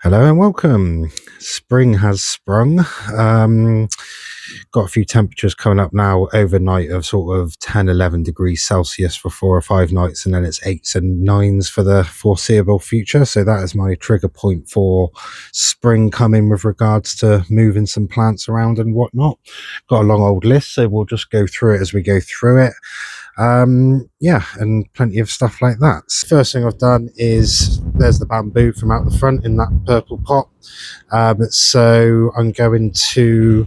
Hello and welcome. Spring has sprung. Got a few temperatures coming up now overnight of sort of 10, 11 degrees Celsius for 4 or 5 nights, and then it's 8s and 9s for the foreseeable future. So that is my trigger point for spring coming with regards to moving some plants around and whatnot. Got a long old list, so we'll just go through it as we go through it. Yeah, and plenty of stuff like that. First thing I've done is there's the bamboo from out the front in that purple pot. So I'm going to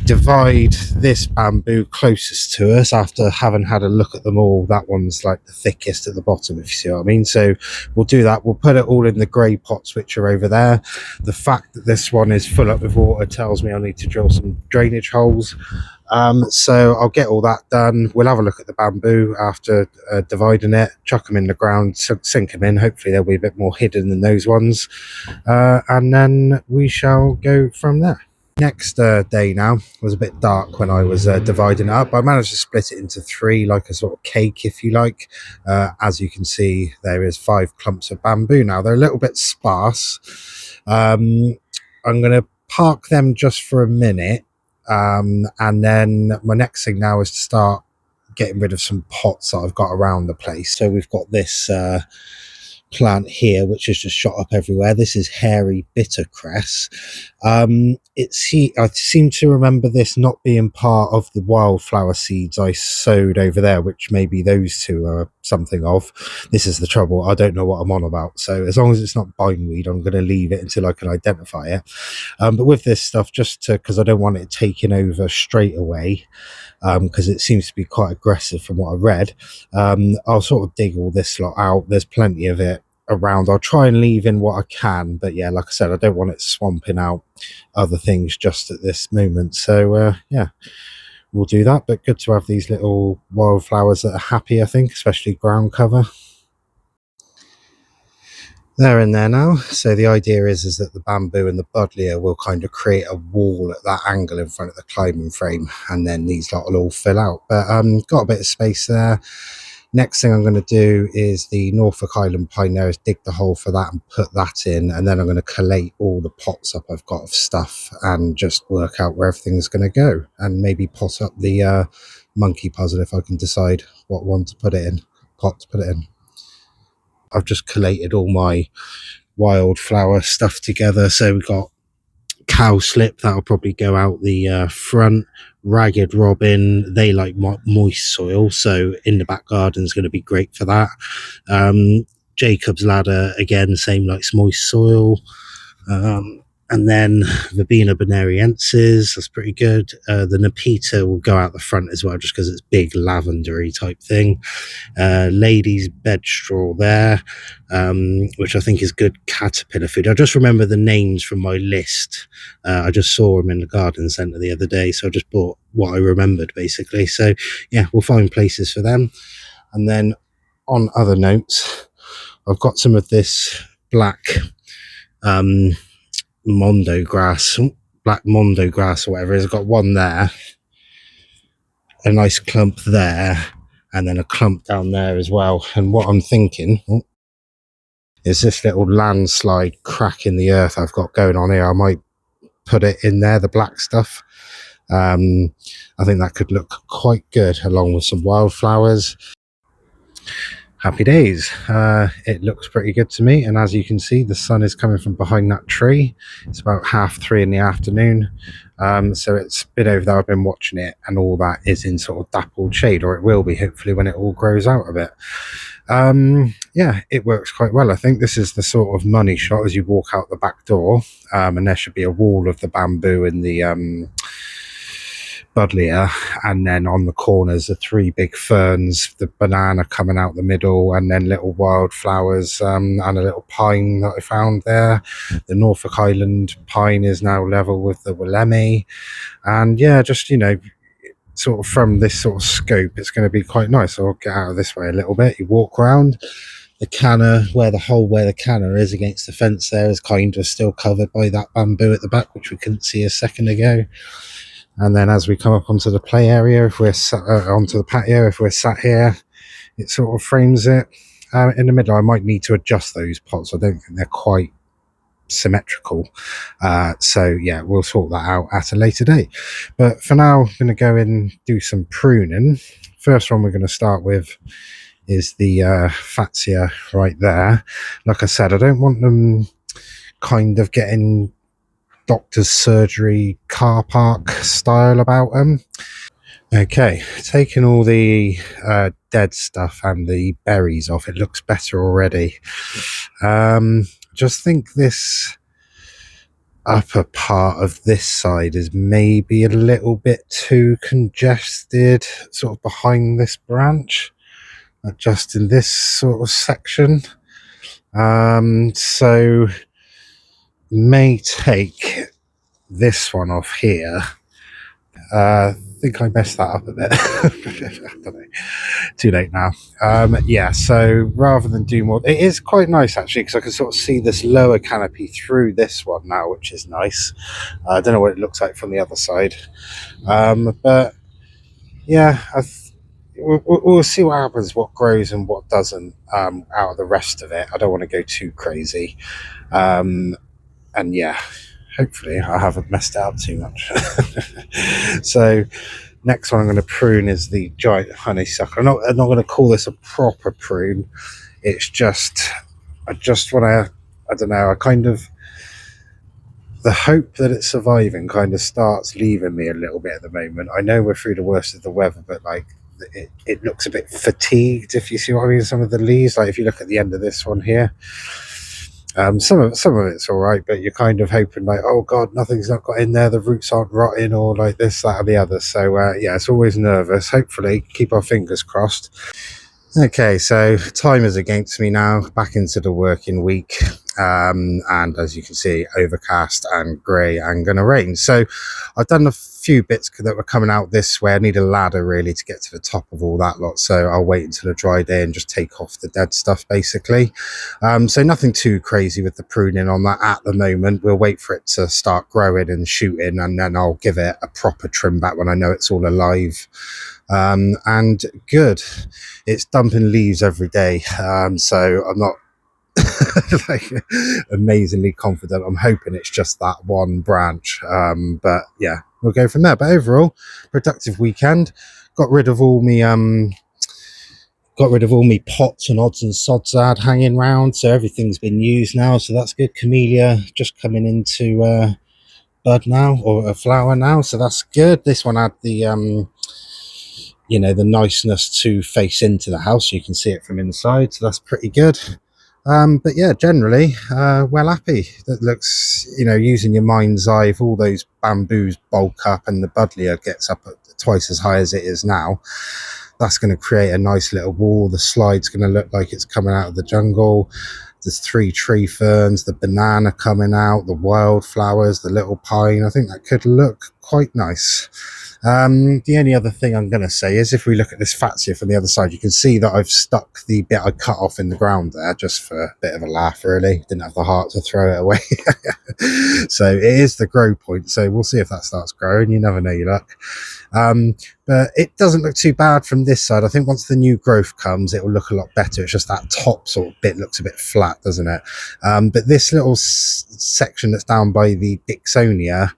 divide this bamboo closest to us after having had a look at them all. That one's like the thickest at the bottom, if you see what I mean. So we'll do that. We'll put it all in the grey pots which are over there. The fact that this one is full up with water tells me I need to drill some drainage holes. So I'll get all that done. We'll have a look at the bamboo after dividing it, chuck them in the ground, sink them in. Hopefully they'll be a bit more hidden than those ones. And then we shall go from there. Next day now was a bit dark when I was dividing it up. I managed to split it into 3 like a sort of cake, if you like. As you can see, there is 5 clumps of bamboo now. They're a little bit sparse. I'm going to park them just for a minute. And then my next thing now is to start getting rid of some pots that I've got around the place. So we've got this plant here which is just shot up everywhere. This is hairy bittercress. I seem to remember this not being part of the wildflower seeds I sowed over there, which maybe those two are something of. This is the trouble, I don't know what I'm on about. So as long as it's not bindweed, I'm going to leave it until I can identify it. But with this stuff, just because I don't want it taking over straight away, because it seems to be quite aggressive from what I read, I'll sort of dig all this lot out. There's plenty of it around. I'll try and leave in what I can, but yeah, like I said, I don't want it swamping out other things just at this moment. So yeah, we'll do that. But good to have these little wildflowers that are happy, I think, especially ground cover. They're in there now. So the idea is that the bamboo and the buddleia will kind of create a wall at that angle in front of the climbing frame, and then these lot will all fill out. But got a bit of space there. Next thing I'm going to do is the Norfolk Island pine there, is dig the hole for that and put that in, and then I'm going to collate all the pots up I've got of stuff and just work out where everything's going to go, and maybe pot up the monkey puzzle if I can decide what one to put it in, pot to put it in. I've just collated all my wildflower stuff together. So we've got cowslip, that'll probably go out the front. Ragged robin, they like moist soil, so in the back garden is going to be great for that. Jacob's ladder, again, same, likes moist soil. And then Verbena bonariensis, that's pretty good. The Nepeta will go out the front as well, just because it's big lavendery type thing. Ladies' bed straw there, which I think is good caterpillar food. I just remember the names from my list. I just saw them in the garden centre the other day, so I just bought what I remembered, basically. So yeah, we'll find places for them. And then on other notes, I've got some of this black mondo grass, black mondo grass or whatever. It's got one there, a nice clump there, and then a clump down there as well. And what I'm thinking is this little landslide crack in the earth I've got going on here, I might put it in there, the black stuff. I think that could look quite good along with some wildflowers. Happy days. It looks pretty good to me, and as you can see, the sun is coming from behind that tree. It's about 3:30 in the afternoon, so it's been over there. I've been watching it, and all that is in sort of dappled shade, or it will be hopefully when it all grows out a bit. Yeah, it works quite well. I think this is the sort of money shot as you walk out the back door, and there should be a wall of the bamboo and the buddleia, and then on the corners the 3 big ferns, the banana coming out the middle, and then little wildflowers, and a little pine that I found there. The Norfolk Island pine is now level with the Willemmy, and yeah, just, you know, sort of from this sort of scope, it's going to be quite nice. So I'll get out of this way a little bit. You walk around the canna, where the canna is against the fence there is kind of still covered by that bamboo at the back, which we couldn't see a second ago. And then as we come up onto the play area, if we're sat, onto the patio, if we're sat here, it sort of frames it. In the middle, I might need to adjust those pots. I don't think they're quite symmetrical. So yeah, we'll sort that out at a later date. But for now, I'm going to go and do some pruning. First one we're going to start with is the Fatsia right there. Like I said, I don't want them kind of getting doctor's surgery car park style about them. Okay, taking all the dead stuff and the berries off, it looks better already. Just think this upper part of this side is maybe a little bit too congested, sort of behind this branch, just in this sort of section. So may take this one off here. I think I messed that up a bit. I don't know. Too late now. Yeah, so rather than do more, it is quite nice actually, because I can sort of see this lower canopy through this one now, which is nice. I don't know what it looks like from the other side. But yeah, we'll see what happens, what grows and what doesn't out of the rest of it. I don't want to go too crazy. And yeah, hopefully I haven't messed it up too much. So next one I'm going to prune is the giant honeysuckle. I'm not going to call this a proper prune. It's just, I just want to, I don't know, I kind of, the hope that it's surviving kind of starts leaving me a little bit at the moment. I know we're through the worst of the weather, but like it looks a bit fatigued, if you see what I mean. Some of the leaves, like if you look at the end of this one here, some of it's all right, but you're kind of hoping like, oh god, nothing's not got in there, the roots aren't rotting, or like this, that, or the other. So yeah, it's always nervous. Hopefully, keep our fingers crossed. Okay, so time is against me now, back into the working week, and as you can see, overcast and grey and gonna rain. So I've done a few bits that were coming out this way. I need a ladder really to get to the top of all that lot, so I'll wait until a dry day and just take off the dead stuff basically. So nothing too crazy with the pruning on that at the moment. We'll wait for it to start growing and shooting, and then I'll give it a proper trim back when I know it's all alive. And good, it's dumping leaves every day, so I'm not like amazingly confident. I'm hoping it's just that one branch, but yeah, we'll go from there. But overall, productive weekend. Got rid of all me pots and odds and sods I had hanging around, so everything's been used now, so that's good. Camellia just coming into bud now, or a flower now, so that's good. This one had the the niceness to face into the house, so you can see it from inside, so that's pretty good. But yeah, generally well happy. That looks, using your mind's eye, if all those bamboos bulk up and the buddleia gets up at twice as high as it is now, that's going to create a nice little wall. The slide's going to look like it's coming out of the jungle. There's 3 tree ferns, the banana coming out, the wildflowers, the little pine. I think that could look quite nice. The only other thing I'm going to say is, if we look at this Fatsia from the other side, you can see that I've stuck the bit I cut off in the ground there, just for a bit of a laugh really. Didn't have the heart to throw it away. So it is the grow point, so we'll see if that starts growing. You never know your luck. But it doesn't look too bad from this side. I think once the new growth comes, it will look a lot better. It's just that top sort of bit looks a bit flat, doesn't it? But this little section that's down by the dicksonia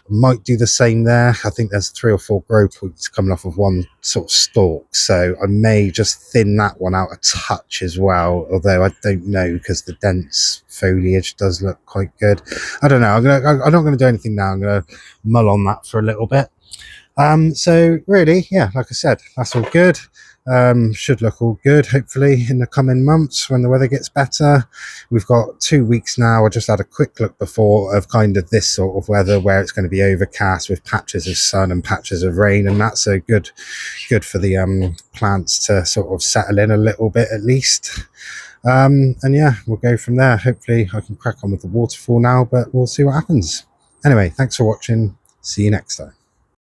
might do the same there. I think there's 3 or 4 grow points coming off of one sort of stalk, so I may just thin that one out a touch as well, although I don't know, because the dense foliage does look quite good. I don't know. I'm not going to do anything now. I'm going to mull on that for a little bit. So really, yeah, like I said, that's all good. Should look all good, hopefully, in the coming months when the weather gets better. We've got 2 weeks now. I just had a quick look before of kind of this sort of weather, where it's going to be overcast with patches of sun and patches of rain, and that's a good for the plants to sort of settle in a little bit at least. And yeah, we'll go from there. Hopefully I can crack on with the waterfall now, but we'll see what happens. Anyway, thanks for watching. See you next time.